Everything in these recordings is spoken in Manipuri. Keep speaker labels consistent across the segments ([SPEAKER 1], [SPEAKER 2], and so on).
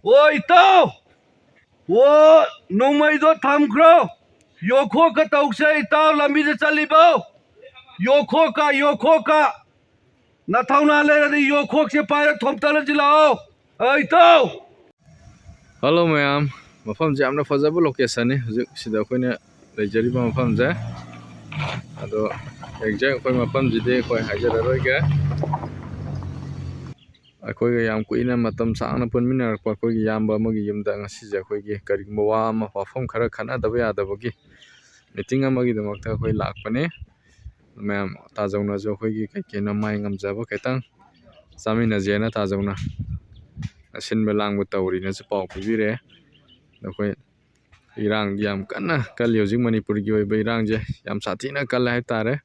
[SPEAKER 1] 오 이따 오 농마이도 탐크로 요코카 따옥세 이따 람비데 짤리바오 요코카 나타우나 레라디 요코크세 파이라 톰탈라질라오 이따
[SPEAKER 2] Hello ma'am, mafamse amna fazaba location ni hujik sida koina leijariba mafamse ado exact koi mafamjide koi hajararoi ga akoi ga yam kuina matam sangna punminar pa koi gi yamba amagi yumda ngasi ja koi gi karigma wa ama wafam khara khana daba yadaba gi meeting amagi damakta koi lakpane ma'am tajawna jo koi gi kai kena mai ngamjaba kaitang samina jena tajawna asin belang betauri na sepau pibire nakoi irang yam kana kal yojing manipur gi oi irang je yam sathina kal hai tare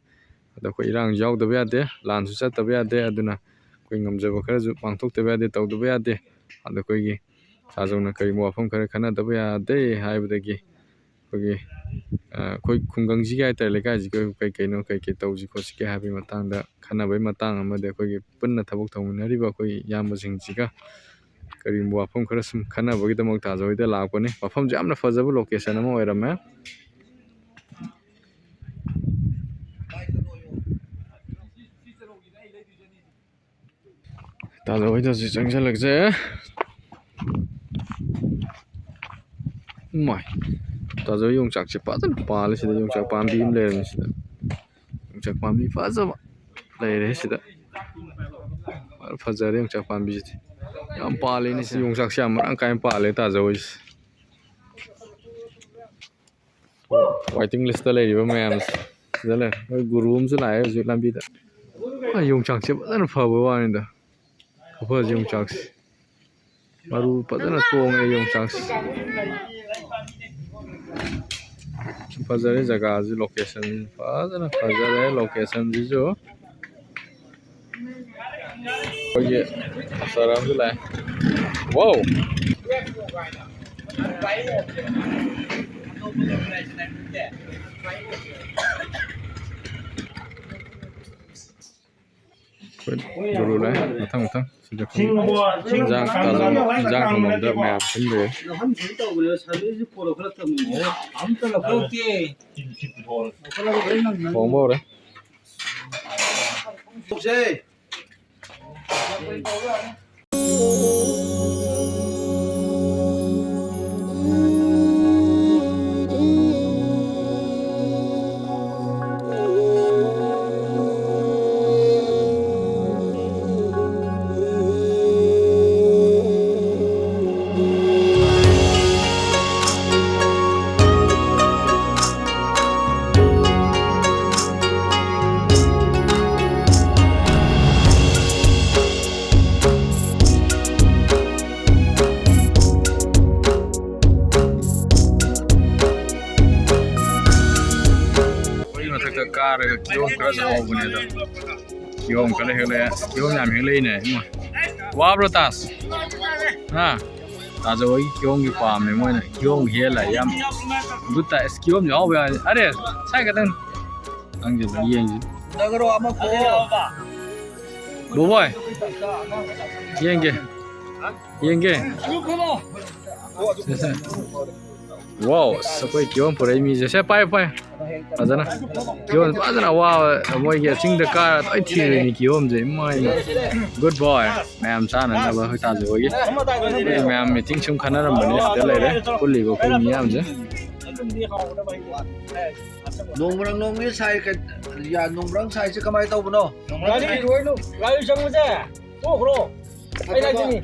[SPEAKER 2] nakoi irang jaw da yade lan su sa ta yade aduna koi ngamjaba khara ju pangthok ta yade taw da yade ado koi gi sajona kai mo afam khara khana da yade hai badagi koi koi khunggang ji ga ta lekai ji kai kai no kai taw ji ko sike habi matang da khana bai matang amade koi gi punna thabuk thawminari ba koi yam jing ji ga kari wafam khara sum khana bagi damok ta joida lakpani wafam jamna fajaba location ama oirame ta joida ji changsa lagje mai ta jo yung chak che padan pale sida yung chak pambi im le sida yung chak pambi fajaba le sida fajare yung chak pambi yam pale ni si yung sak siam ang kain pale ta joi waiting list ta lei ba mayam dale guru um su lai ju lambi da yung chak che badan fa ba wa ni da fa yung chak maru padan tong yung chak fazare jaga ji location fazare location ji jo oye saram ju lai wow guru lai mathang sida jang thomam da map sinbe thombo re car kiom kara jaw bune da kiom kala hele kiom yam hele ne wa bro tas ha ta jaw gi kiom gi pam ne moi na kiom hele yam duta kiom jaw ba are sai ka dan ang je yeng ji da garo ama ko bo boy yeng wow sakoi kiom pore mi je se pai azana kiom azana wow moi ge ching da car ai thi ni kiom je mai good boy ma'am sana na ba ta je gi ma'am meeting chung khana ram bane de le re pulli go ko mi am je
[SPEAKER 3] 농브랑 농이 사이 야 농브랑 사이 지 가만히 떠 보노
[SPEAKER 4] 라이 라이 정무제 또 그러 아이 라이니